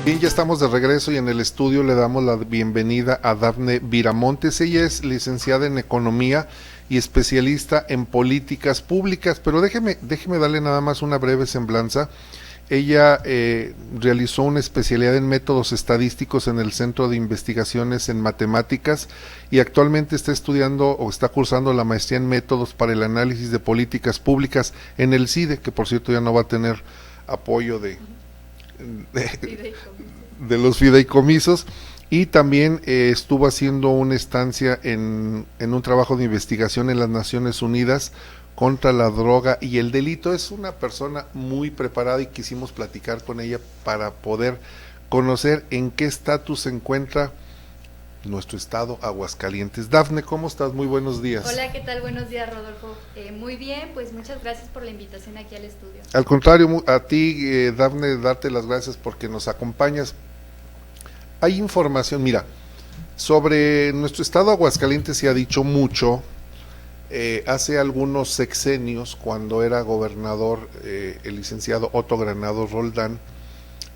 Bien, ya estamos de regreso y en el estudio le damos la bienvenida a Dafne Viramontes. Ella es licenciada en Economía y especialista en políticas públicas, pero déjeme darle nada más una breve semblanza. Ella realizó una especialidad en métodos estadísticos en el Centro de Investigaciones en Matemáticas y actualmente está estudiando o está cursando la maestría en métodos para el análisis de políticas públicas en el CIDE, que por cierto ya no va a tener apoyo de los fideicomisos, y también estuvo haciendo una estancia en un trabajo de investigación en las Naciones Unidas contra la droga y el delito. Es una persona muy preparada y quisimos platicar con ella para poder conocer en qué estatus se encuentra nuestro estado, Aguascalientes. Dafne, ¿cómo estás? Muy buenos días. Hola, ¿qué tal? Buenos días, Rodolfo. Muy bien, pues muchas gracias por la invitación aquí al estudio. Al contrario, a ti, Dafne, darte las gracias porque nos acompañas. Hay información, mira, sobre nuestro estado Aguascalientes se ha dicho mucho. Hace algunos sexenios, cuando era gobernador el licenciado Otto Granados Roldán,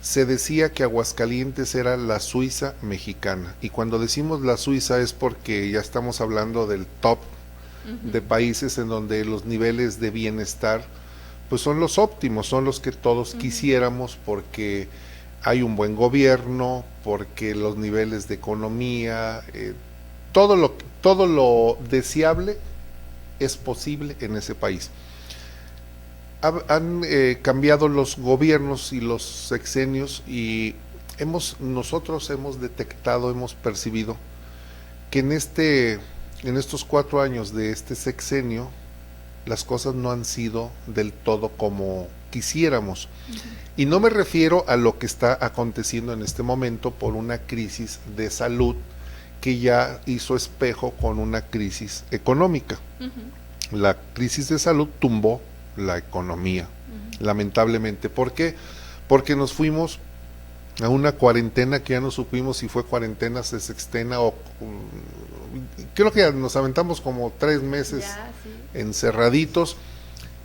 se decía que Aguascalientes era la Suiza mexicana, y cuando decimos la Suiza es porque ya estamos hablando del top de países en donde los niveles de bienestar pues son los óptimos, son los que todos quisiéramos, porque hay un buen gobierno, porque los niveles de economía, todo lo deseable es posible en ese país. Han cambiado los gobiernos y los sexenios y nosotros hemos detectado, hemos percibido que en estos 4 años de este sexenio las cosas no han sido del todo como quisiéramos. Y no me refiero a lo que está aconteciendo en este momento por una crisis de salud que ya hizo espejo con una crisis económica. La crisis de salud tumbó la economía, lamentablemente. ¿Por qué? Porque nos fuimos a una cuarentena que ya no supimos si fue cuarentena, sextena o creo que nos aventamos como 3 meses Ya, sí. encerraditos,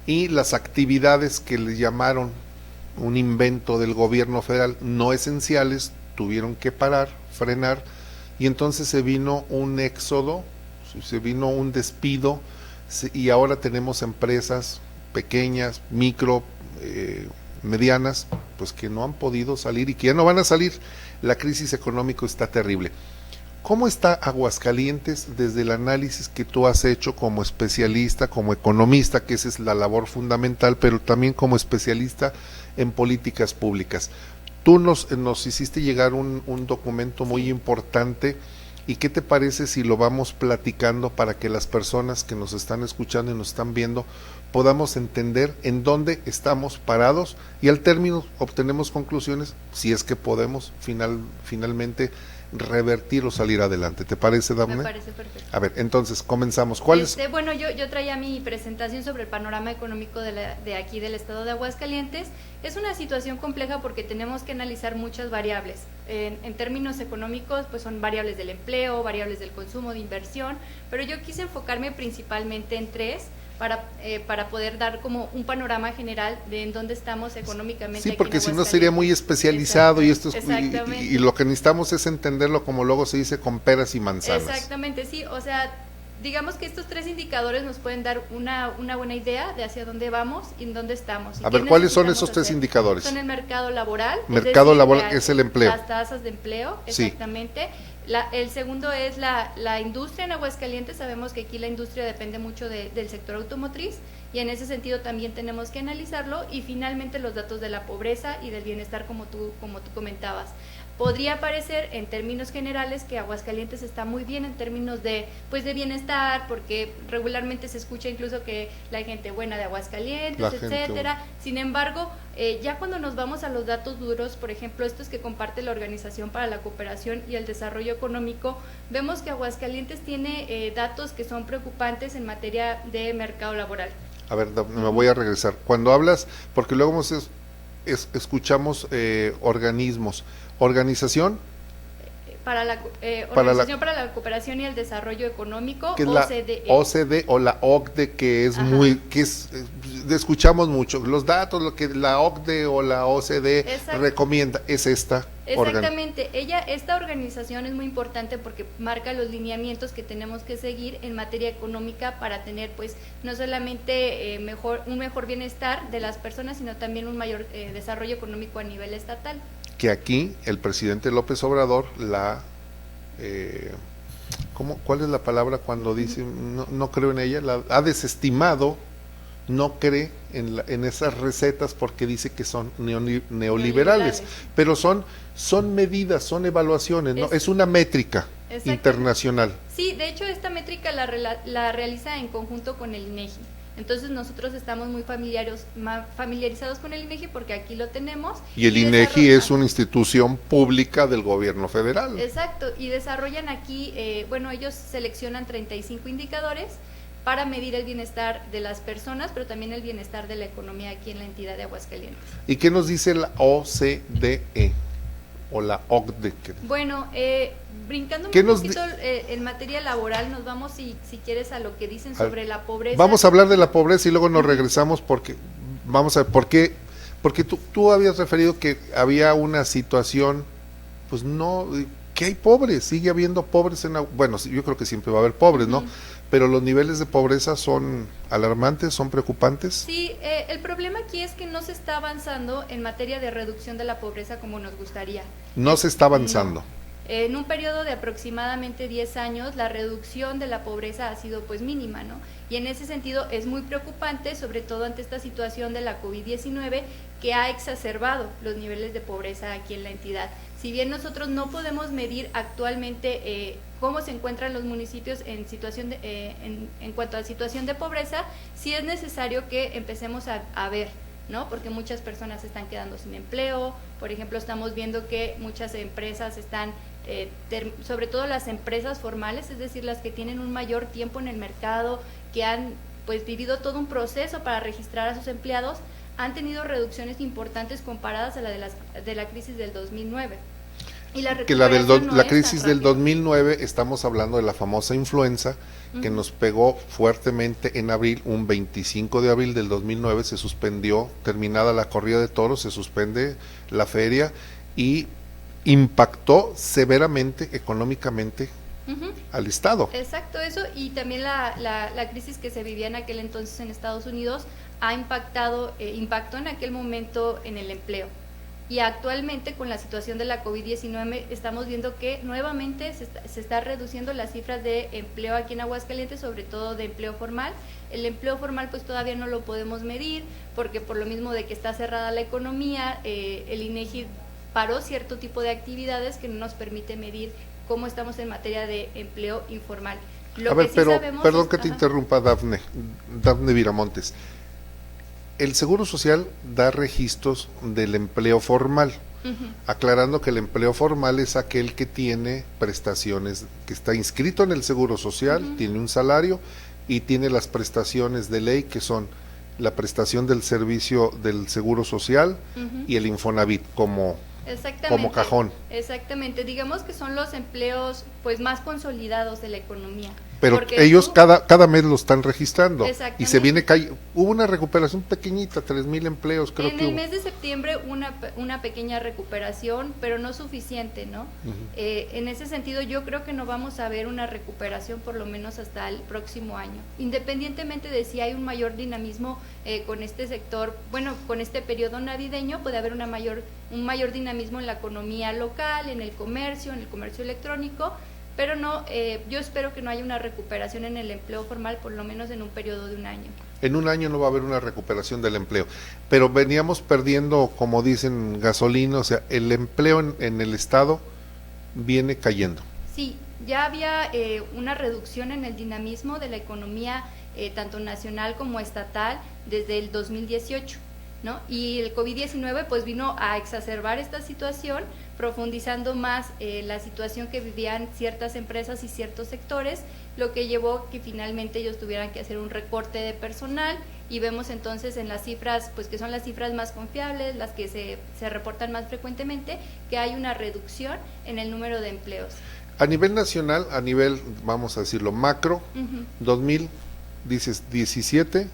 y las actividades que le llamaron un invento del gobierno federal no esenciales tuvieron que parar, frenar, y entonces se vino un éxodo, se vino un despido, y ahora tenemos empresas pequeñas, micro, medianas, pues que no han podido salir y que ya no van a salir. La crisis económica está terrible. ¿Cómo está Aguascalientes desde el análisis que tú has hecho como especialista, como economista, que esa es la labor fundamental, pero también como especialista en políticas públicas? Tú nos hiciste llegar un documento muy importante, y ¿qué te parece si lo vamos platicando para que las personas que nos están escuchando y nos están viendo podamos entender en dónde estamos parados y al término obtenemos conclusiones si es que podemos finalmente revertir o salir adelante? ¿Te parece, Dafne? Me parece perfecto. A ver, entonces comenzamos. ¿Cuál es? Bueno, yo traía mi presentación sobre el panorama económico de aquí del estado de Aguascalientes. Es una situación compleja porque tenemos que analizar muchas variables. En términos económicos, pues son variables del empleo, variables del consumo, de inversión, pero yo quise enfocarme principalmente en 3 para poder dar como un panorama general de en dónde estamos económicamente. Sí, porque si no sería muy especializado. Exacto, y lo que necesitamos es entenderlo, como luego se dice, con peras y manzanas. Exactamente, sí, o sea, digamos que estos 3 indicadores nos pueden dar una buena idea de hacia dónde vamos y en dónde estamos. A ver, ¿cuáles son esos 3 indicadores? Son el mercado laboral. Mercado laboral es el empleo. Las tasas de empleo, exactamente. Sí. El segundo es la industria en Aguascalientes. Sabemos que aquí la industria depende mucho del sector automotriz, y en ese sentido también tenemos que analizarlo. Y finalmente los datos de la pobreza y del bienestar, como tú comentabas. Podría parecer en términos generales que Aguascalientes está muy bien en términos de bienestar, porque regularmente se escucha incluso que la gente buena de Aguascalientes, etcétera. Sin embargo, ya cuando nos vamos a los datos duros, por ejemplo, estos que comparte la Organización para la Cooperación y el Desarrollo Económico, vemos que Aguascalientes tiene datos que son preocupantes en materia de mercado laboral. A ver, me voy a regresar. Cuando hablas, porque luego escuchamos organismos. ¿Organización? para la Organización para la Cooperación y el Desarrollo Económico, que es OCDE. La OCDE o la OCDE, que es escuchamos mucho los datos, lo que la OCDE o la OCDE recomienda es esta. Exactamente, esta organización es muy importante porque marca los lineamientos que tenemos que seguir en materia económica para tener, pues, no solamente un mejor bienestar de las personas, sino también un mayor desarrollo económico a nivel estatal. Que aquí el presidente López Obrador ¿cuál es la palabra cuando dice no creo en ella? La ha desestimado, no cree en esas recetas porque dice que son neoliberales, pero son medidas, son evaluaciones, ¿no? Es una métrica internacional. Sí, de hecho esta métrica la realiza en conjunto con el INEGI. Entonces nosotros estamos muy familiarizados con el INEGI porque aquí lo tenemos. Y el INEGI es una institución pública del gobierno federal. Exacto, y desarrollan aquí, ellos seleccionan 35 indicadores para medir el bienestar de las personas, pero también el bienestar de la economía aquí en la entidad de Aguascalientes. ¿Y qué nos dice la OCDE o la OCDE? Bueno, brincando un poquito en materia laboral, nos vamos, si quieres, a lo que dicen sobre la pobreza. Vamos a hablar de la pobreza y luego nos regresamos porque vamos a ver por qué, porque tú habías referido que había una situación, pues no, que hay pobres, sigue habiendo pobres bueno, yo creo que siempre va a haber pobres, ¿no? Pero los niveles de pobreza son alarmantes, son preocupantes. Sí, el problema aquí es que no se está avanzando en materia de reducción de la pobreza como nos gustaría. No se está avanzando. No. En un periodo de aproximadamente 10 años, la reducción de la pobreza ha sido pues mínima, ¿no? Y en ese sentido es muy preocupante, sobre todo ante esta situación de la COVID-19 que ha exacerbado los niveles de pobreza aquí en la entidad. Si bien nosotros no podemos medir actualmente cómo se encuentran los municipios en cuanto a situación de pobreza, sí es necesario que empecemos a ver, ¿no? Porque muchas personas se están quedando sin empleo. Por ejemplo, estamos viendo que muchas empresas están, sobre todo las empresas formales, es decir, las que tienen un mayor tiempo en el mercado, que han pues vivido todo un proceso para registrar a sus empleados, han tenido reducciones importantes comparadas a la de la crisis del 2009. Y la crisis del 2009, estamos hablando de la famosa influenza, que nos pegó fuertemente en abril. Un 25 de abril del 2009 se suspendió, terminada la corrida de toros, se suspende la feria y impactó severamente económicamente al Estado. Exacto, eso, y también la crisis que se vivía en aquel entonces en Estados Unidos impactó en aquel momento en el empleo. Y actualmente con la situación de la COVID-19 estamos viendo que nuevamente se está reduciendo las cifras de empleo aquí en Aguascalientes, sobre todo de empleo formal. El empleo formal pues todavía no lo podemos medir porque por lo mismo de que está cerrada la economía, el INEGI paró cierto tipo de actividades que no nos permite medir cómo estamos en materia de empleo informal. Perdón que te interrumpa, Dafne Viramontes. El Seguro Social da registros del empleo formal, aclarando que el empleo formal es aquel que tiene prestaciones, que está inscrito en el Seguro Social, tiene un salario y tiene las prestaciones de ley, que son la prestación del servicio del Seguro Social y el Infonavit como cajón. Exactamente, digamos que son los empleos pues más consolidados de la economía. Pero ellos cada mes lo están registrando y se viene hubo una recuperación pequeñita, 3,000 empleos creo que hubo. En el mes de septiembre una pequeña recuperación, pero no suficiente, ¿no? En ese sentido yo creo que no vamos a ver una recuperación por lo menos hasta el próximo año, independientemente de si hay un mayor dinamismo con este sector, bueno, con este periodo navideño puede haber un mayor dinamismo en la economía local, en el comercio electrónico, pero no, yo espero que no haya una recuperación en el empleo formal por lo menos en un periodo de un año. En un año no va a haber una recuperación del empleo, pero veníamos perdiendo, como dicen, gasolina, o sea, el empleo en el Estado viene cayendo. Sí, ya había una reducción en el dinamismo de la economía tanto nacional como estatal desde el 2018, ¿no? Y el COVID-19 pues vino a exacerbar esta situación, profundizando más la situación que vivían ciertas empresas y ciertos sectores, lo que llevó que finalmente ellos tuvieran que hacer un recorte de personal y vemos entonces en las cifras, pues que son las cifras más confiables, las que se reportan más frecuentemente, que hay una reducción en el número de empleos. A nivel nacional, a nivel, vamos a decirlo, macro, 2017,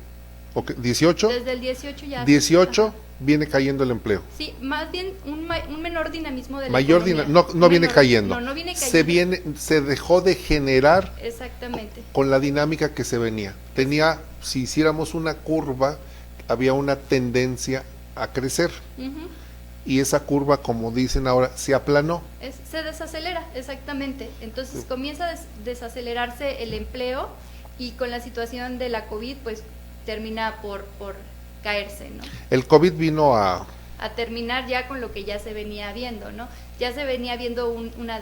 o 18. Desde el 18 ya. 18 ajá. Viene cayendo el empleo. Sí, más bien un menor dinamismo de la mayor economía. no viene cayendo. No viene cayendo. Se dejó de generar. Exactamente. Con la dinámica que se venía. Si hiciéramos una curva, había una tendencia a crecer. Y esa curva, como dicen ahora, se aplanó. Se desacelera, exactamente. Entonces comienza a desacelerarse el empleo y con la situación de la COVID, pues termina por caerse, ¿no? El COVID vino a terminar ya con lo que ya se venía viendo, ¿no? Ya se venía viendo una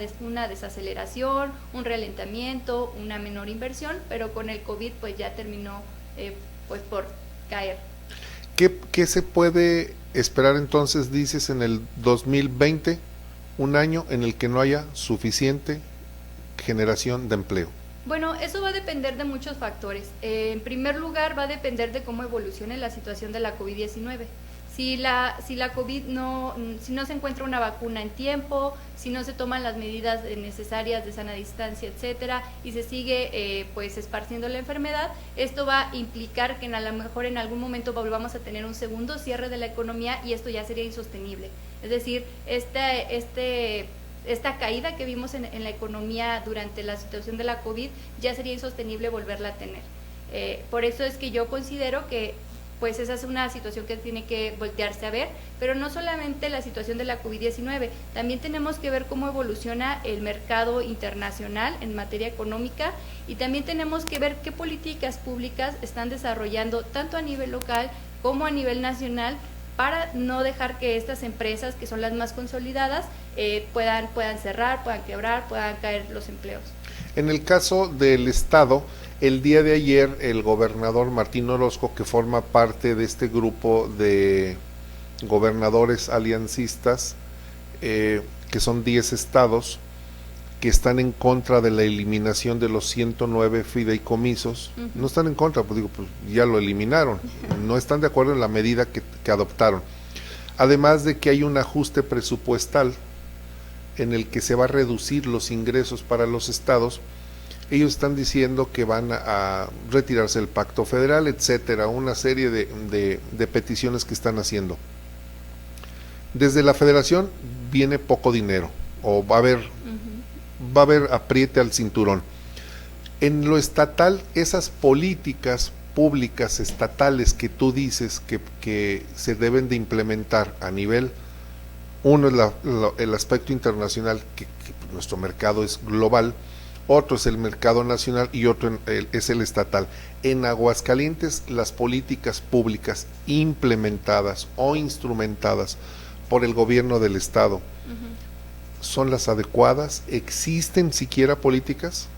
desaceleración, un ralentamiento, una menor inversión, pero con el COVID pues ya terminó pues por caer. ¿Qué se puede esperar entonces, dices, en el 2020, un año en el que no haya suficiente generación de empleo? Bueno, eso va a depender de muchos factores. En primer lugar, va a depender de cómo evolucione la situación de la COVID-19. Si la COVID si no se encuentra una vacuna en tiempo, si no se toman las medidas necesarias de sana distancia, etcétera, y se sigue pues esparciendo la enfermedad, esto va a implicar que a lo mejor en algún momento volvamos a tener un segundo cierre de la economía y esto ya sería insostenible. Es decir, esta caída que vimos en la economía durante la situación de la COVID ya sería insostenible volverla a tener. Por eso es que yo considero que pues esa es una situación que tiene que voltearse a ver, pero no solamente la situación de la COVID-19, también tenemos que ver cómo evoluciona el mercado internacional en materia económica y también tenemos que ver qué políticas públicas están desarrollando tanto a nivel local como a nivel nacional para no dejar que estas empresas, que son las más consolidadas, puedan cerrar, puedan quebrar, puedan caer los empleos. En el caso del Estado, el día de ayer el gobernador Martín Orozco, que forma parte de este grupo de gobernadores aliancistas, que son 10 estados, que están en contra de la eliminación de los 109 fideicomisos, no están en contra, pues digo, pues ya lo eliminaron, no están de acuerdo en la medida que adoptaron. Además de que hay un ajuste presupuestal en el que se va a reducir los ingresos para los estados, ellos están diciendo que van a retirarse del pacto federal, etcétera, una serie de peticiones que están haciendo. Desde la federación viene poco dinero, o va a haber apriete al cinturón. En lo estatal, esas políticas públicas estatales que tú dices que se deben de implementar a nivel, uno es el aspecto internacional, que nuestro mercado es global, otro es el mercado nacional y otro es el estatal. En Aguascalientes, las políticas públicas implementadas o instrumentadas por el gobierno del estado, ¿son las adecuadas? ¿Existen siquiera políticas?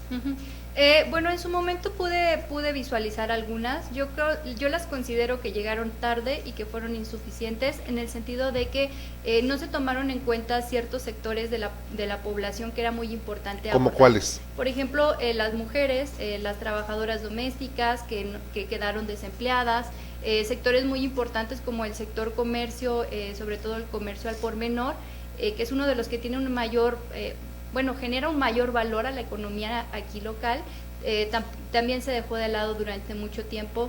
Bueno, en su momento pude visualizar algunas. Yo las considero que llegaron tarde y que fueron insuficientes en el sentido de que no se tomaron en cuenta ciertos sectores de la población que era muy importante. ¿Cómo cuáles? Por ejemplo, las mujeres, las trabajadoras domésticas que quedaron desempleadas, sectores muy importantes como el sector comercio, sobre todo el comercio al por menor, que es uno de los que tiene un mayor genera un mayor valor a la economía aquí local, también se dejó de lado durante mucho tiempo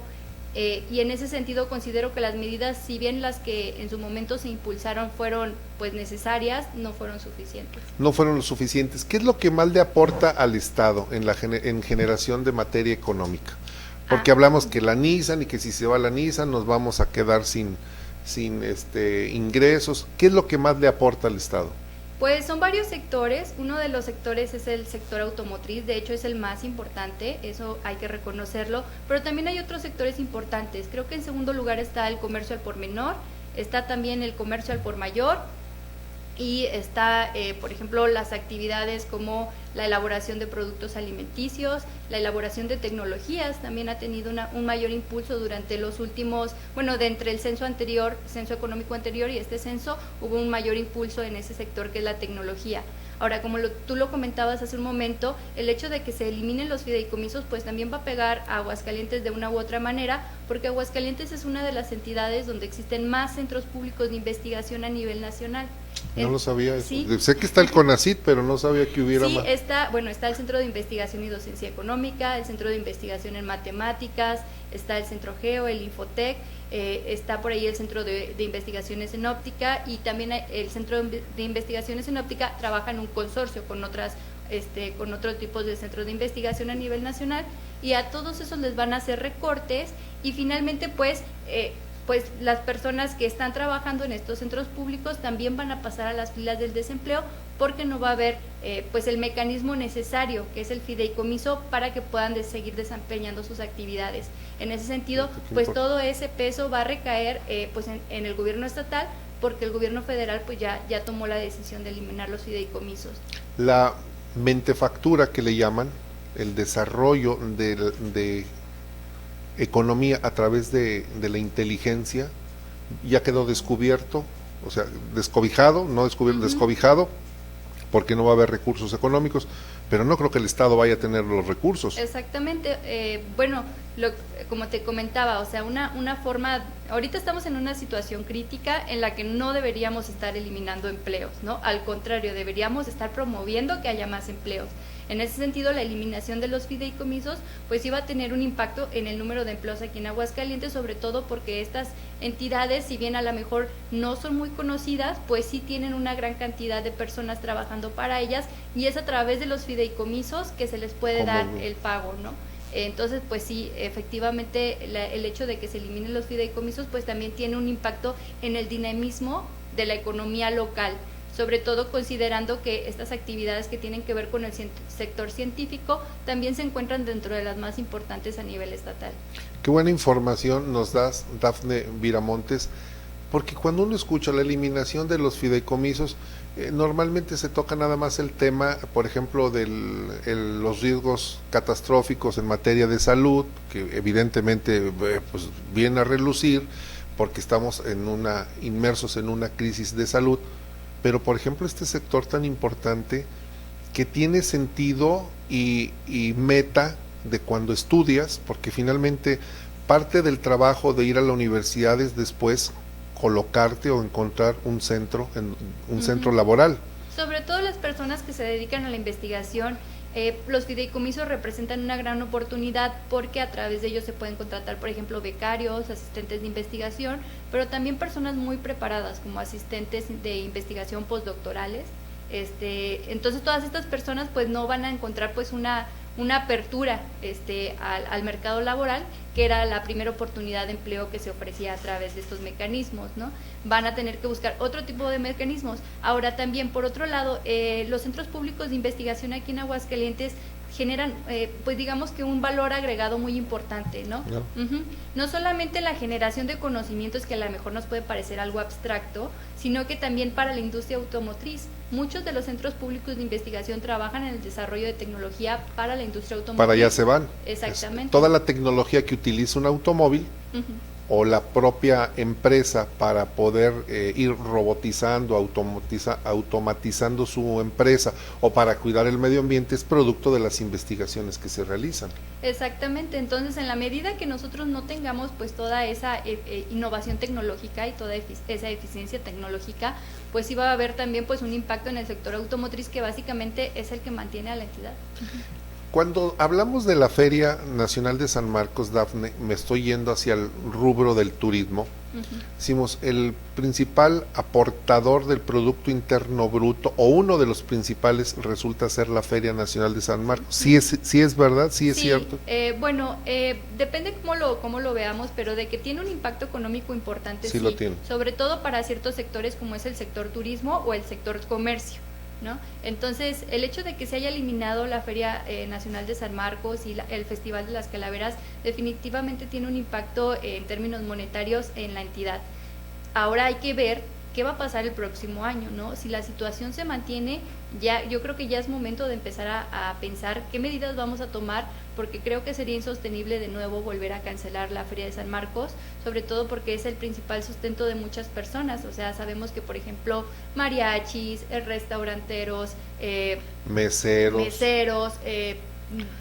y en ese sentido considero que las medidas, si bien las que en su momento se impulsaron fueron pues necesarias, no fueron suficientes. No fueron lo suficientes. ¿Qué es lo que más le aporta al Estado en generación de materia económica? Porque hablamos que la Nissan y que si se va la Nissan nos vamos a quedar sin ingresos. ¿Qué es lo que más le aporta al Estado? Pues son varios sectores. Uno de los sectores es el sector automotriz, de hecho es el más importante, eso hay que reconocerlo, pero también hay otros sectores importantes. Creo que en segundo lugar está el comercio al por menor, está también el comercio al por mayor y está, por ejemplo, las actividades como la elaboración de productos alimenticios, la elaboración de tecnologías, también ha tenido un mayor impulso durante los últimos, de entre el censo económico anterior y este censo, hubo un mayor impulso en ese sector que es la tecnología. Ahora, como tú lo comentabas hace un momento, el hecho de que se eliminen los fideicomisos, pues también va a pegar a Aguascalientes de una u otra manera, porque Aguascalientes es una de las entidades donde existen más centros públicos de investigación a nivel nacional. No lo sabía eso. Sí. Sé que está el CONACYT, pero no sabía que hubiera sí, más. Está el Centro de Investigación y Docencia Económica, el Centro de Investigación en Matemáticas, está el Centro Geo, el Infotec, está por ahí el Centro de Investigaciones en Óptica, y también el Centro de Investigaciones en Óptica trabaja en un consorcio con con otros tipos de centros de investigación a nivel nacional, y a todos esos les van a hacer recortes, y finalmente pues las personas que están trabajando en estos centros públicos también van a pasar a las filas del desempleo, porque no va a haber pues el mecanismo necesario, que es el fideicomiso, para que puedan seguir desempeñando sus actividades. En ese sentido, pues todo ese peso va a recaer pues en el gobierno estatal, porque el gobierno federal pues ya tomó la decisión de eliminar los fideicomisos. La mentefactura que le llaman, el desarrollo de economía a través de la inteligencia, ya quedó descubierto, o sea, descobijado, no descubierto, descobijado, porque no va a haber recursos económicos, pero no creo que el Estado vaya a tener los recursos. Exactamente, como te comentaba, o sea, una forma, ahorita estamos en una situación crítica en la que no deberíamos estar eliminando empleos, ¿no? Al contrario, deberíamos estar promoviendo que haya más empleos. En ese sentido, la eliminación de los fideicomisos pues iba a tener un impacto en el número de empleos aquí en Aguascalientes, sobre todo porque estas entidades, si bien a lo mejor no son muy conocidas, pues sí tienen una gran cantidad de personas trabajando para ellas, y es a través de los fideicomisos que se les puede dar el pago, ¿no? Entonces, pues sí, efectivamente el hecho de que se eliminen los fideicomisos pues también tiene un impacto en el dinamismo de la economía local, sobre todo considerando que estas actividades que tienen que ver con el sector científico también se encuentran dentro de las más importantes a nivel estatal. Qué buena información nos das, Dafne Viramontes, porque cuando uno escucha la eliminación de los fideicomisos, normalmente se toca nada más el tema, por ejemplo, de los riesgos catastróficos en materia de salud, que evidentemente pues viene a relucir porque estamos inmersos en una crisis de salud, pero por ejemplo este sector tan importante que tiene sentido y meta de cuando estudias, porque finalmente parte del trabajo de ir a la universidad es después colocarte o encontrar un centro laboral. Sobre todo las personas que se dedican a la investigación, los fideicomisos representan una gran oportunidad, porque a través de ellos se pueden contratar, por ejemplo, becarios, asistentes de investigación, pero también personas muy preparadas como asistentes de investigación postdoctorales. Entonces todas estas personas pues no van a encontrar pues una apertura al mercado laboral, que era la primera oportunidad de empleo que se ofrecía a través de estos mecanismos, ¿no? Van a tener que buscar otro tipo de mecanismos. Ahora también, por otro lado, los centros públicos de investigación aquí en Aguascalientes generan, pues digamos que un valor agregado muy importante, ¿no? No solamente la generación de conocimientos, que a lo mejor nos puede parecer algo abstracto, sino que también para la industria automotriz. Muchos de los centros públicos de investigación trabajan en el desarrollo de tecnología para la industria automotriz. Para allá se van. Exactamente. Toda la tecnología que utiliza un automóvil, o la propia empresa para poder ir robotizando, automatizando su empresa, o para cuidar el medio ambiente, es producto de las investigaciones que se realizan. Exactamente. Entonces, en la medida que nosotros no tengamos pues toda esa innovación tecnológica y toda esa eficiencia tecnológica, pues sí va a haber también pues un impacto en el sector automotriz, que básicamente es el que mantiene a la entidad. Cuando hablamos de la Feria Nacional de San Marcos, Dafne, me estoy yendo hacia el rubro del turismo. Decimos, el principal aportador del Producto Interno Bruto, o uno de los principales, resulta ser la Feria Nacional de San Marcos. ¿Sí es verdad? ¿Sí es cierto? Depende cómo lo veamos, pero de que tiene un impacto económico importante, sí lo tiene. Sobre todo para ciertos sectores como es el sector turismo o el sector comercio, ¿no? Entonces, el hecho de que se haya eliminado la Feria Nacional de San Marcos y el Festival de las Calaveras definitivamente tiene un impacto en términos monetarios en la entidad. Ahora hay que ver ¿qué va a pasar el próximo año, no? Si la situación se mantiene, ya yo creo que ya es momento de empezar a pensar qué medidas vamos a tomar, porque creo que sería insostenible de nuevo volver a cancelar la Feria de San Marcos, sobre todo porque es el principal sustento de muchas personas. O sea, sabemos que, por ejemplo, mariachis, restauranteros, meseros,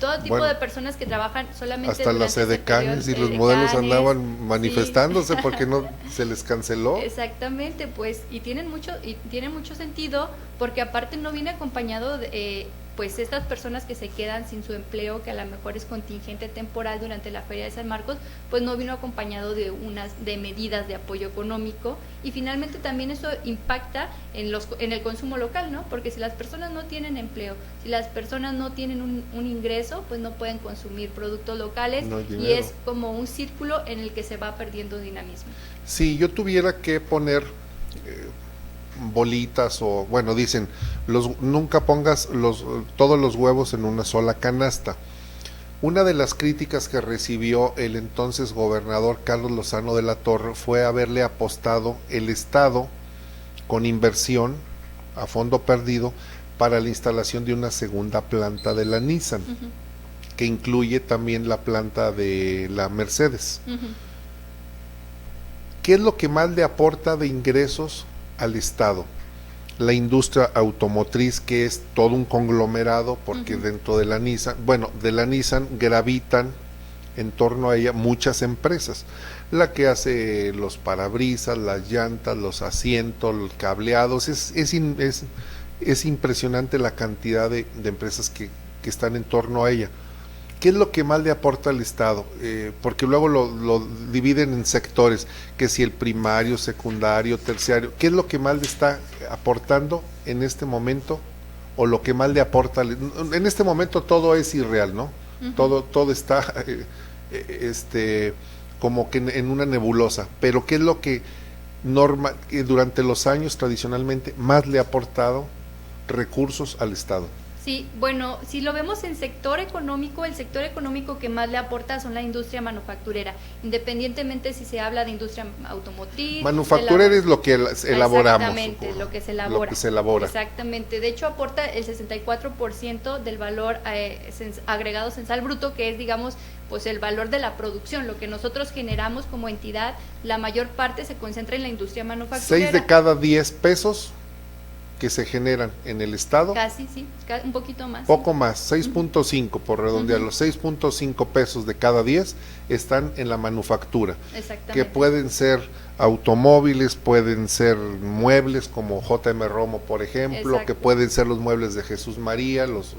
todo tipo de personas que trabajan solamente hasta las edecanes y los modelos andaban manifestándose porque no se les canceló. Exactamente, pues y tiene mucho sentido, porque aparte no viene acompañado de pues estas personas que se quedan sin su empleo, que a lo mejor es contingente temporal durante la Feria de San Marcos, pues no vino acompañado de medidas de apoyo económico, y finalmente también eso impacta en el consumo local, ¿no? Porque si las personas no tienen empleo, si las personas no tienen un ingreso, pues no pueden consumir productos locales, y es como un círculo en el que se va perdiendo dinamismo. Si yo tuviera que poner bolitas, o bueno, dicen, nunca pongas todos los huevos en una sola canasta. Una de las críticas que recibió el entonces gobernador Carlos Lozano de la Torre fue haberle apostado el Estado con inversión a fondo perdido para la instalación de una segunda planta de la Nissan, que incluye también la planta de la Mercedes. ¿Qué es lo que más le aporta de ingresos al Estado? La industria automotriz, que es todo un conglomerado, porque dentro de la Nissan gravitan en torno a ella muchas empresas, la que hace los parabrisas, las llantas, los asientos, los cableados. Es impresionante la cantidad de empresas que están en torno a ella. ¿Qué es lo que más le aporta al Estado? Porque luego lo dividen en sectores, que si el primario, secundario, terciario. ¿Qué es lo que más le está aportando en este momento? O lo que más le aporta. En este momento todo es irreal, ¿no? Todo está como que en una nebulosa. Pero ¿qué es lo que durante los años tradicionalmente más le ha aportado recursos al Estado? Sí, bueno, si lo vemos en sector económico, el sector económico que más le aporta son la industria manufacturera, independientemente si se habla de industria automotriz. Manufacturera es lo que elaboramos. Exactamente, lo que se elabora. Lo que se elabora. Exactamente, de hecho aporta el 64% del valor agregado censal bruto, que es, digamos, pues el valor de la producción, lo que nosotros generamos como entidad. La mayor parte se concentra en la industria manufacturera. 6 de cada 10 pesos que se generan en el Estado. Casi, sí, un poquito más. Poco más, 6.5 por redondear, los 6.5 pesos de cada 10 están en la manufactura. Exactamente. Que pueden ser automóviles, pueden ser muebles como JM Romo, por ejemplo. Exacto. Que pueden ser los muebles de Jesús María, los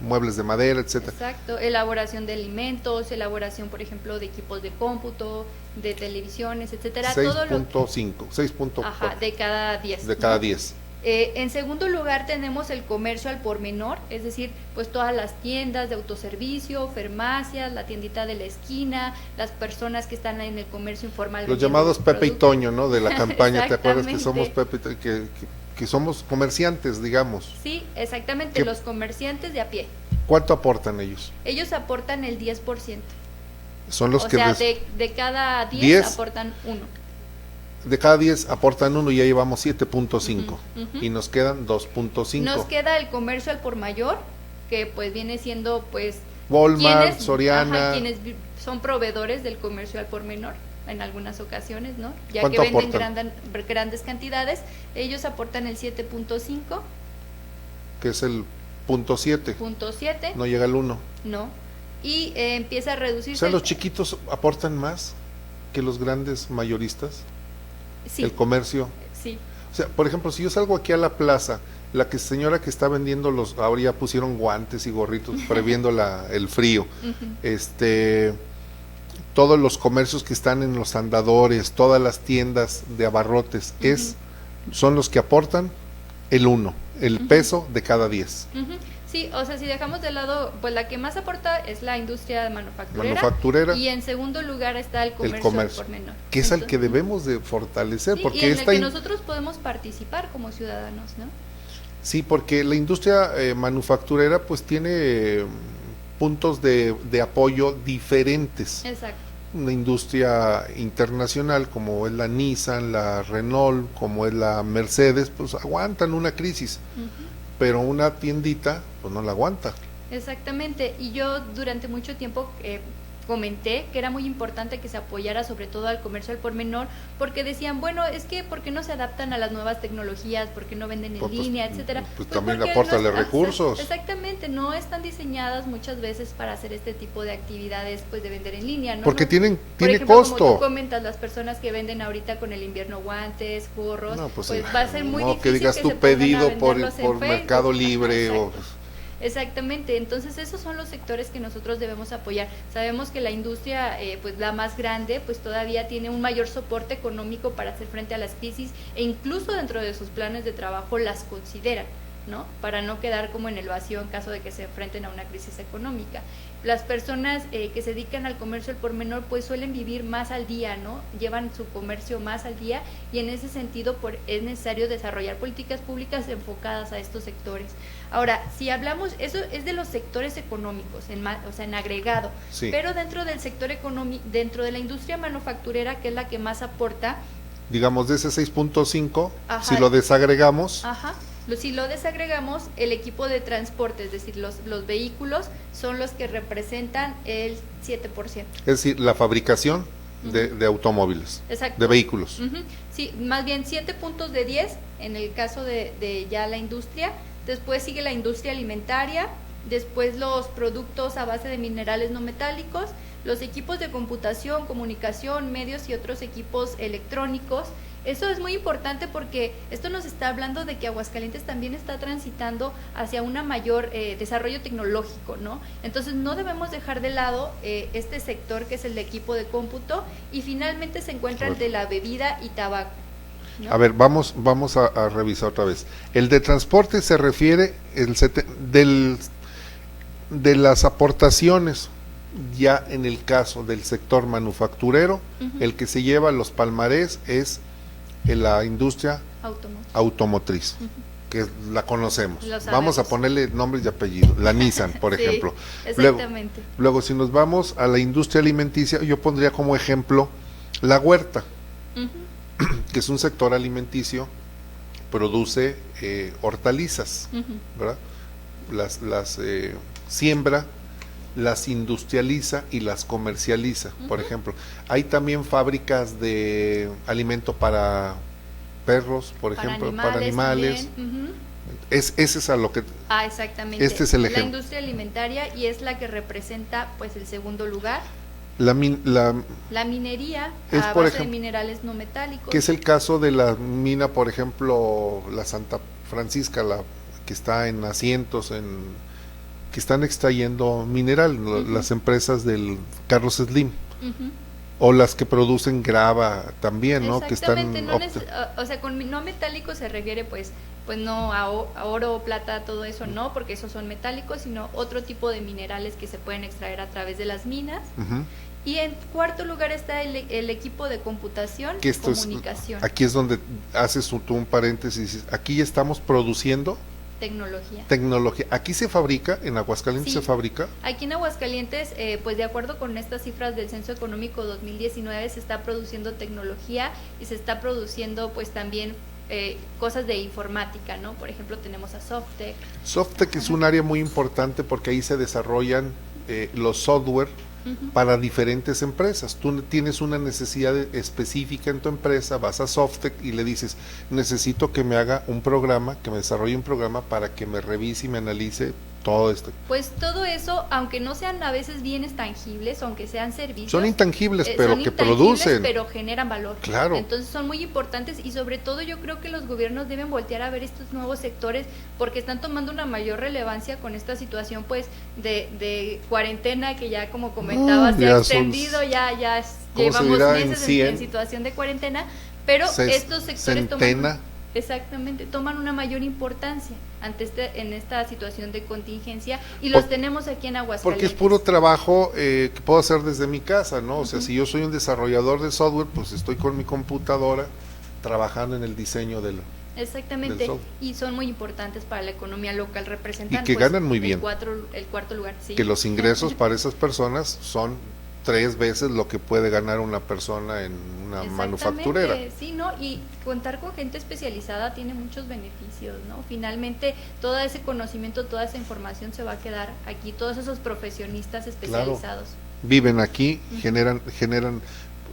muebles de madera, etcétera. Exacto, elaboración de alimentos, elaboración, por ejemplo, de equipos de cómputo, de televisiones, etcétera. 6.5, ajá, de cada 10. De cada 10. En segundo lugar tenemos el comercio al por menor, es decir, pues todas las tiendas de autoservicio, farmacias, la tiendita de la esquina, las personas que están en el comercio informal. Los llamados Pepe y Toño, ¿no? De la campaña, ¿te acuerdas que somos Pepe y Toño? Que somos comerciantes, digamos. Sí, exactamente, los comerciantes de a pie. ¿Cuánto aportan ellos? Ellos aportan el 10%. Son los de cada 10 aportan 1. De cada 10 aportan 1 y ya llevamos 7.5 y nos quedan 2.5. Nos queda el comercio al por mayor, que pues viene siendo pues Walmart, Soriana, quienes son proveedores del comercio al por menor en algunas ocasiones, ¿no? Ya que venden grandes cantidades, ellos aportan el 7.5, que es el punto 7. No llega al 1. No. Y empieza a reducirse. O sea, los chiquitos aportan más que los grandes mayoristas. Sí. El comercio. Sí. O sea, por ejemplo, si yo salgo aquí a la plaza, señora que está vendiendo ahora ya pusieron guantes y gorritos previendo el frío. Todos los comercios que están en los andadores, todas las tiendas de abarrotes, son los que aportan el 1, el peso de cada 10. Sí, o sea, si dejamos de lado, pues la que más aporta es la industria manufacturera, y en segundo lugar está el comercio por menor. Que es el que debemos de fortalecer. Sí, porque y en el que nosotros podemos participar como ciudadanos, ¿no? Sí, porque la industria manufacturera pues tiene puntos de apoyo diferentes. Exacto. una industria internacional como es la Nissan, la Renault, como es la Mercedes, pues aguantan una crisis, pero una tiendita pues no la aguanta. Exactamente, y yo durante mucho tiempo comenté que era muy importante que se apoyara sobre todo al comercio al por menor, porque decían, bueno, es que ¿por qué no se adaptan a las nuevas tecnologías? ¿Por qué no venden en línea, etcétera? Pues también apórtale recursos. Exactamente, no están diseñadas muchas veces para hacer este tipo de actividades, pues de vender en línea, ¿no? Porque tiene por ejemplo, costo. Como tú comentas, las personas que venden ahorita con el invierno guantes, gorros, no, pues va a ser muy difícil que digas tu pedido por Mercado Libre o... Exactamente, entonces esos son los sectores que nosotros debemos apoyar. Sabemos que la industria, pues la más grande, pues todavía tiene un mayor soporte económico para hacer frente a las crisis e incluso dentro de sus planes de trabajo las consideran, ¿no? Para no quedar como en el vacío en caso de que se enfrenten a una crisis económica. Las personas que se dedican al comercio al por menor pues suelen vivir más al día, ¿no? Llevan su comercio más al día y en ese sentido es necesario desarrollar políticas públicas enfocadas a estos sectores. Ahora, si hablamos, eso es de los sectores económicos, o sea, en agregado, sí. Pero dentro del sector económico, dentro de la industria manufacturera, que es la que más aporta, digamos de ese 6.5, si lo desagregamos, si lo desagregamos, el equipo de transporte, es decir, los vehículos son los que representan el 7%. Es decir, la fabricación de automóviles, exacto, de vehículos. Sí, más bien 7 puntos de 10 en el caso de ya la industria. Después sigue la industria alimentaria, después los productos a base de minerales no metálicos, los equipos de computación, comunicación, medios y otros equipos electrónicos. Eso es muy importante porque esto nos está hablando de que Aguascalientes también está transitando hacia un mayor desarrollo tecnológico, ¿no? Entonces no debemos dejar de lado este sector que es el de equipo de cómputo y finalmente se encuentra el de la bebida y tabaco, ¿no? A ver, vamos a revisar otra vez. El de transporte se refiere de las aportaciones, ya en el caso del sector manufacturero, el que se lleva los palmarés es en la industria automotriz, que la conocemos. Vamos a ponerle nombres y apellidos. La Nissan, por ejemplo. Exactamente. Luego, si nos vamos a la industria alimenticia, yo pondría como ejemplo la huerta, que es un sector alimenticio, produce hortalizas, ¿verdad? Las siembra, las industrializa y las comercializa, por ejemplo. Hay también fábricas de alimento para perros, por ejemplo, para animales. Ese es a lo que... exactamente. Este es el ejemplo. La industria alimentaria y es la que representa pues el segundo lugar. La minería a base de minerales no metálicos. Que es el caso de la mina, por ejemplo, la Santa Francisca, que está en asientos, que están extrayendo mineral, las empresas del Carlos Slim, o las que producen grava también, ¿no? Que están o sea, con no metálico se refiere pues no a oro, plata, todo eso no, porque esos son metálicos, sino otro tipo de minerales que se pueden extraer a través de las minas. Y en cuarto lugar está el equipo de computación y comunicación. Aquí es donde haces tú un paréntesis, dices, aquí ya estamos produciendo tecnología. ¿Aquí se fabrica? ¿En Aguascalientes se fabrica? Aquí en Aguascalientes, pues de acuerdo con estas cifras del Censo Económico 2019, se está produciendo tecnología y se está produciendo pues también cosas de informática, ¿no? Por ejemplo, tenemos a Softec. Softec es un área muy importante porque ahí se desarrollan los software para diferentes empresas. Tú tienes una necesidad específica en tu empresa, vas a Softec y le dices, necesito que me haga un programa, que me desarrolle un programa para que me revise y me analice todo esto. Pues todo eso, aunque no sean a veces bienes tangibles, aunque sean servicios. Son intangibles, pero que producen. Pero generan valor. Claro. Entonces son muy importantes y sobre todo yo creo que los gobiernos deben voltear a ver estos nuevos sectores porque están tomando una mayor relevancia con esta situación pues de cuarentena que ya como comentabas se ha extendido, ya llevamos meses en situación de cuarentena, pero estos sectores toman una mayor importancia en esta situación de contingencia y los tenemos aquí en Aguascalientes. Porque es puro trabajo que puedo hacer desde mi casa, ¿no? O sea, si yo soy un desarrollador de software, pues estoy con mi computadora trabajando en el diseño del Exactamente, y son muy importantes para la economía local, representan y que ganan muy bien. El cuarto lugar, sí. Que los ingresos para esas personas son 3 veces lo que puede ganar una persona en una manufacturera. Sí, ¿no? Y contar con gente especializada tiene muchos beneficios, ¿no? Finalmente, todo ese conocimiento, toda esa información se va a quedar aquí, todos esos profesionistas especializados. Claro. Viven aquí, generan,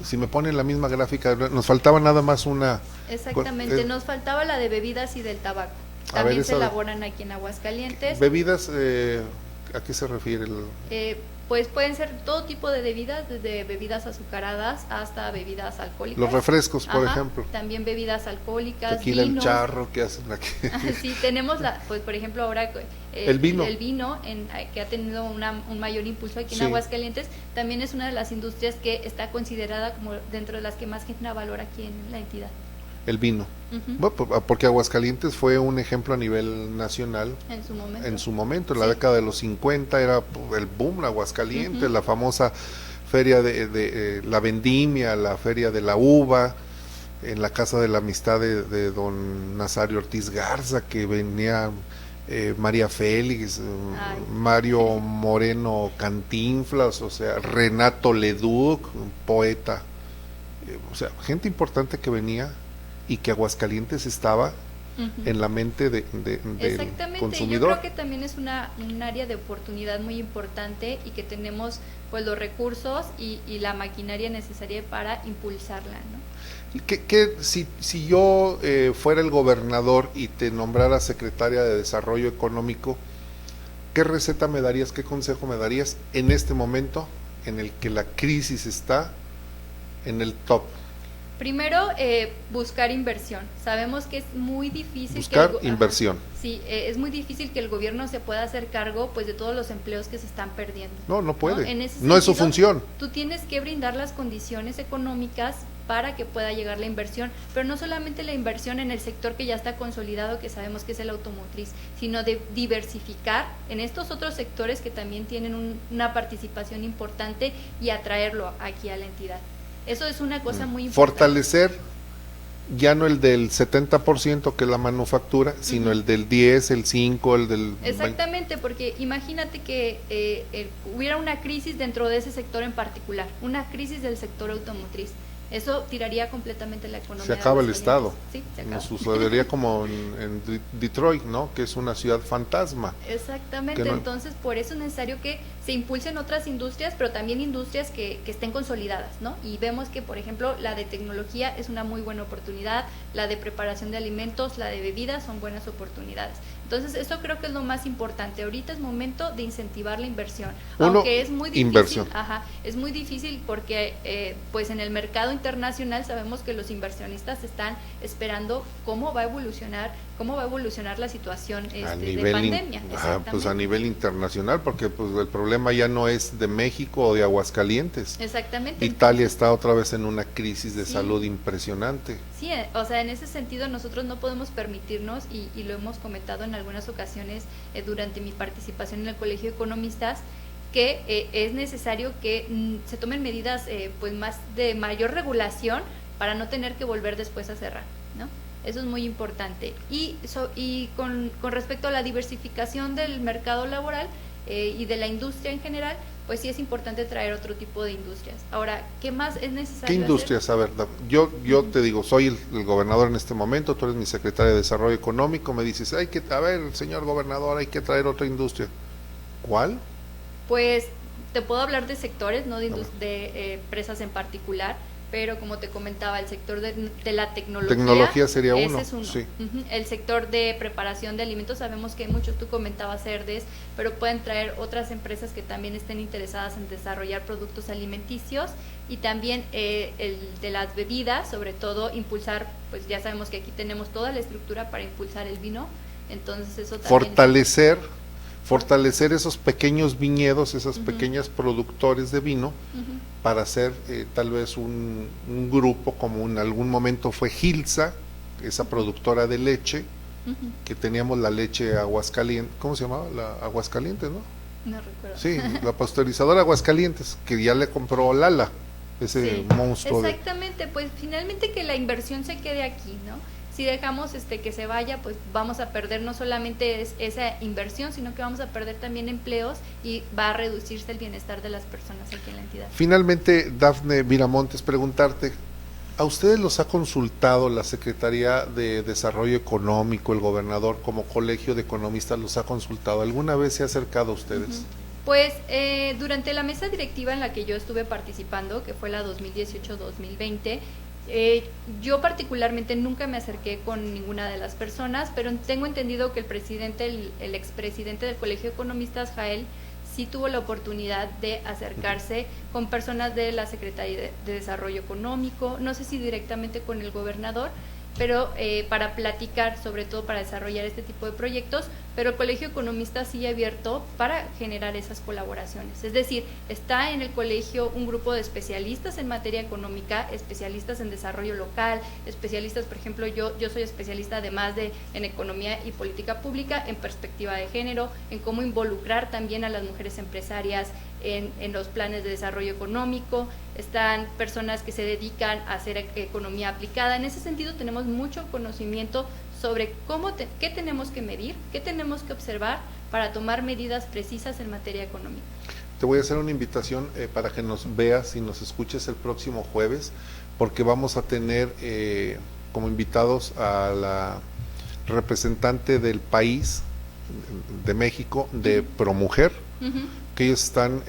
si me ponen la misma gráfica, nos faltaba nada más una... Exactamente, nos faltaba la de bebidas y del tabaco. También se elaboran aquí en Aguascalientes. ¿Bebidas? ¿A qué se refiere? Pues pueden ser todo tipo de bebidas, desde bebidas azucaradas hasta bebidas alcohólicas. Los refrescos, por ejemplo. También bebidas alcohólicas, tequila, el charro que hacen aquí. Sí, tenemos, pues por ejemplo ahora el vino, que ha tenido un mayor impulso aquí en Aguascalientes, también es una de las industrias que está considerada como dentro de las que más genera valor aquí en la entidad. El vino. Bueno, porque Aguascalientes fue un ejemplo a nivel nacional en su momento, en la década de los 50 era el boom Aguascalientes, la famosa feria de la vendimia, la feria de la uva, en la Casa de la Amistad de don Nazario Ortiz Garza, que venía María Félix, Mario Moreno Cantinflas, o sea, Renato Leduc, poeta, o sea, gente importante que venía y que Aguascalientes estaba en la mente del consumidor. Yo creo que también es un área de oportunidad muy importante y que tenemos pues los recursos y la maquinaria necesaria para impulsarla, ¿no? Si yo fuera el gobernador y te nombrara secretaria de Desarrollo Económico, ¿qué receta me darías, qué consejo me darías en este momento en el que la crisis está en el top? Primero, buscar inversión. Sabemos que es muy difícil inversión. Sí, es muy difícil que el gobierno se pueda hacer cargo pues de todos los empleos que se están perdiendo. No puede. ¿No? En ese sentido, es su función. Tú tienes que brindar las condiciones económicas para que pueda llegar la inversión, pero no solamente la inversión en el sector que ya está consolidado, que sabemos que es el automotriz, sino de diversificar en estos otros sectores que también tienen una participación importante y atraerlo aquí a la entidad. Eso es una cosa muy importante. Fortalecer ya no el del 70% que es la manufactura, sino el del 10, el 5, el del... Exactamente, porque imagínate que hubiera una crisis dentro de ese sector en particular, una crisis del sector automotriz. Eso tiraría completamente la economía. Se acaba el Estado. Sí, se acaba. Nos sucedería como en Detroit, ¿no? Que es una ciudad fantasma. Exactamente, entonces por eso es necesario que se impulsen otras industrias, pero también industrias que estén consolidadas, ¿no? Y vemos que, por ejemplo, la de tecnología es una muy buena oportunidad, la de preparación de alimentos, la de bebidas son buenas oportunidades. Entonces, eso creo que es lo más importante. Ahorita es momento de incentivar la inversión. Aunque es muy difícil. Inversión. Es muy difícil porque pues en el mercado internacional sabemos que los inversionistas están esperando cómo va a evolucionar la situación de pandemia. Pues a nivel internacional, porque pues el problema ya no es de México o de Aguascalientes. Exactamente. Italia está otra vez en una crisis de salud impresionante. Sí, o sea, en ese sentido nosotros no podemos permitirnos, y lo hemos comentado en algunas ocasiones durante mi participación en el Colegio de Economistas, que es necesario que se tomen medidas pues más de mayor regulación para no tener que volver después a cerrar, ¿no? Eso es muy importante. Y con respecto a la diversificación del mercado laboral y de la industria en general, pues sí es importante traer otro tipo de industrias. Ahora, ¿qué más es necesario? ¿Qué industrias? A ver, yo te digo, soy el gobernador en este momento, tú eres mi secretaria de Desarrollo Económico, me dices, a ver, señor gobernador, hay que traer otra industria. ¿Cuál? Pues te puedo hablar de sectores, no de empresas en particular, pero como te comentaba, el sector de la tecnología. Tecnología sería uno. Es uno. Sí. El sector de preparación de alimentos, sabemos que hay muchos, tú comentabas Cerdes, pero pueden traer otras empresas que también estén interesadas en desarrollar productos alimenticios, y también el de las bebidas, sobre todo impulsar, pues ya sabemos que aquí tenemos toda la estructura para impulsar el vino, entonces eso también... Fortalecer esos pequeños viñedos, esas pequeñas productores de vino, para hacer tal vez un grupo, como en algún momento fue Gilsa, esa productora de leche, que teníamos la leche Aguascalientes, ¿cómo se llamaba? La Aguascalientes, ¿no? No recuerdo. Sí, la pasteurizadora Aguascalientes, que ya le compró Lala, ese monstruo. Exactamente, pues finalmente que la inversión se quede aquí, ¿no? Si dejamos que se vaya, pues vamos a perder no solamente esa inversión, sino que vamos a perder también empleos y va a reducirse el bienestar de las personas aquí en la entidad. Finalmente, Dafne Viramontes, preguntarte, ¿a ustedes los ha consultado la Secretaría de Desarrollo Económico, el gobernador, como colegio de economistas los ha consultado? ¿Alguna vez se ha acercado a ustedes? Pues durante la mesa directiva en la que yo estuve participando, que fue la 2018-2020, yo particularmente nunca me acerqué con ninguna de las personas, pero tengo entendido que el presidente, el expresidente del Colegio de Economistas, Jael, sí tuvo la oportunidad de acercarse con personas de la Secretaría de Desarrollo Económico, no sé si directamente con el gobernador, pero para platicar, sobre todo para desarrollar este tipo de proyectos, pero el Colegio de Economistas sigue abierto para generar esas colaboraciones. Es decir, está en el colegio un grupo de especialistas en materia económica, especialistas en desarrollo local, especialistas, por ejemplo, yo soy especialista además en economía y política pública, en perspectiva de género, en cómo involucrar también a las mujeres empresarias en los planes de desarrollo económico. Están personas que se dedican a hacer economía aplicada. En ese sentido tenemos mucho conocimiento sobre qué tenemos que medir, qué tenemos que observar para tomar medidas precisas en materia económica. Te voy a hacer una invitación para que nos veas y nos escuches el próximo jueves, porque vamos a tener como invitados a la representante del país de México de ProMujer, que ellos están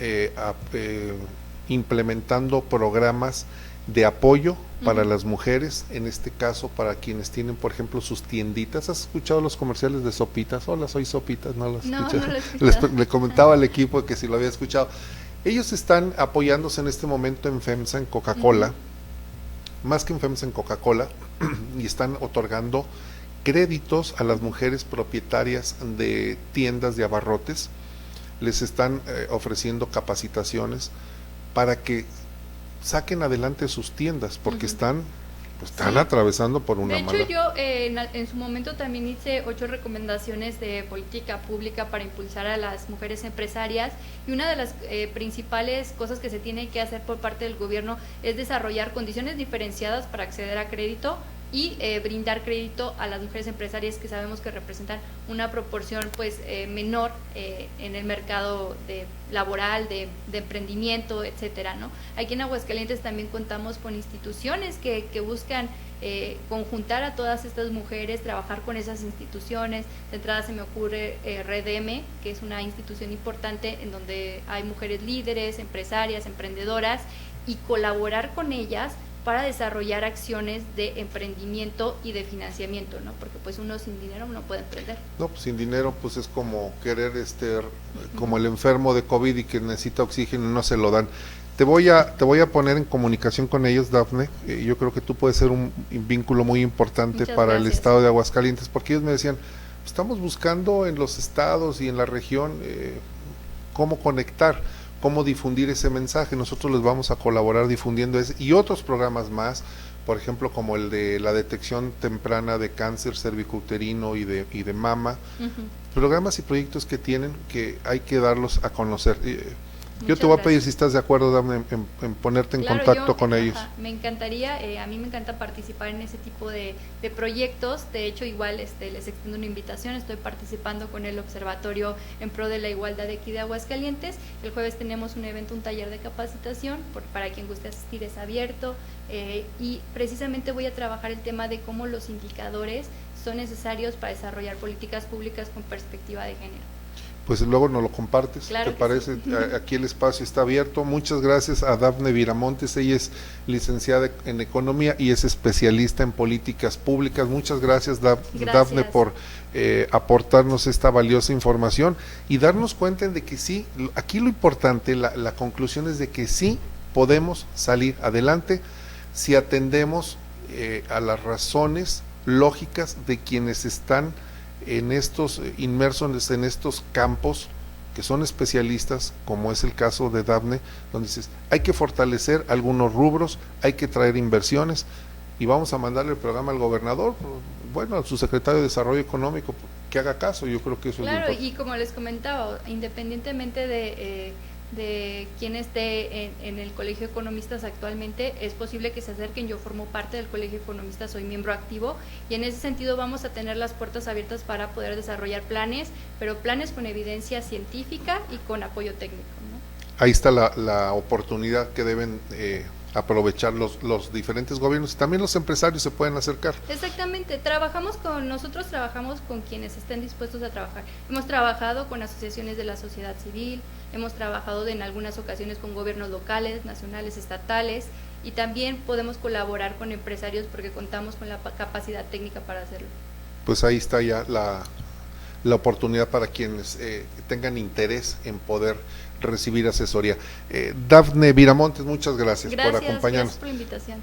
implementando programas de apoyo para las mujeres, en este caso para quienes tienen, por ejemplo, sus tienditas. ¿Has escuchado los comerciales de Sopitas? Hola, soy Sopitas, no los escuché. Le comentaba al equipo que si lo había escuchado. Ellos están apoyándose en este momento en FEMSA, en Coca-Cola, más que en FEMSA, en Coca-Cola, y están otorgando créditos a las mujeres propietarias de tiendas de abarrotes. Les están ofreciendo capacitaciones para que saquen adelante sus tiendas, porque están atravesando por una mala. De hecho, yo en su momento también hice 8 recomendaciones de política pública para impulsar a las mujeres empresarias, y una de las principales cosas que se tiene que hacer por parte del gobierno es desarrollar condiciones diferenciadas para acceder a crédito y brindar crédito a las mujeres empresarias, que sabemos que representan una proporción pues menor en el mercado laboral, de emprendimiento, etcétera, ¿no? Aquí en Aguascalientes también contamos con instituciones que buscan conjuntar a todas estas mujeres, trabajar con esas instituciones. De entrada se me ocurre Redeme, que es una institución importante en donde hay mujeres líderes, empresarias, emprendedoras, y colaborar con ellas para desarrollar acciones de emprendimiento y de financiamiento, ¿no? Porque pues uno sin dinero no puede emprender. No, pues sin dinero pues es como querer como el enfermo de COVID y que necesita oxígeno y no se lo dan. Te voy a poner en comunicación con ellos, Dafne. Yo creo que tú puedes ser un vínculo muy importante. Muchas para gracias. El estado de Aguascalientes, porque ellos me decían, estamos buscando en los estados y en la región cómo conectar, cómo difundir ese mensaje. Nosotros les vamos a colaborar difundiendo ese y otros programas más, por ejemplo como el de la detección temprana de cáncer cervicouterino y de mama, programas y proyectos que tienen, que hay que darlos a conocer. Yo te voy a pedir, si estás de acuerdo, Dafne, en ponerte en contacto con ellos. Me encantaría, a mí me encanta participar en ese tipo de proyectos. De hecho, igual les extiendo una invitación. Estoy participando con el Observatorio en Pro de la Igualdad de aquí de Aguascalientes. El jueves tenemos un evento, un taller de capacitación, para quien guste asistir, es abierto. Y precisamente voy a trabajar el tema de cómo los indicadores son necesarios para desarrollar políticas públicas con perspectiva de género. Pues luego nos lo compartes, claro, ¿te parece? Sí. Aquí el espacio está abierto. Muchas gracias a Dafne Viramontes. Ella es licenciada en Economía y es especialista en políticas públicas. Muchas gracias, Dafne, por aportarnos esta valiosa información y darnos cuenta de que sí, aquí lo importante, la conclusión es de que sí podemos salir adelante si atendemos a las razones lógicas de quienes están inmersos en estos campos, que son especialistas, como es el caso de Dafne, donde dices, hay que fortalecer algunos rubros, hay que traer inversiones, y vamos a mandarle el programa al gobernador, bueno, a su secretario de Desarrollo Económico, que haga caso. Yo creo que eso es lo importante. Y como les comentaba, independientemente de quien esté en el Colegio de Economistas actualmente, es posible que se acerquen. Yo formo parte del Colegio de Economistas, soy miembro activo, y en ese sentido vamos a tener las puertas abiertas para poder desarrollar planes, pero planes con evidencia científica y con apoyo técnico, ¿no? Ahí está la oportunidad que deben aprovechar los diferentes gobiernos, y también los empresarios se pueden acercar. Exactamente, nosotros trabajamos con quienes estén dispuestos a trabajar. Hemos trabajado con asociaciones de la sociedad civil, hemos trabajado en algunas ocasiones con gobiernos locales, nacionales, estatales, y también podemos colaborar con empresarios porque contamos con la capacidad técnica para hacerlo. Pues ahí está ya la oportunidad para quienes tengan interés en poder recibir asesoría. Dafne Viramontes, muchas gracias por acompañarnos. Gracias por la invitación.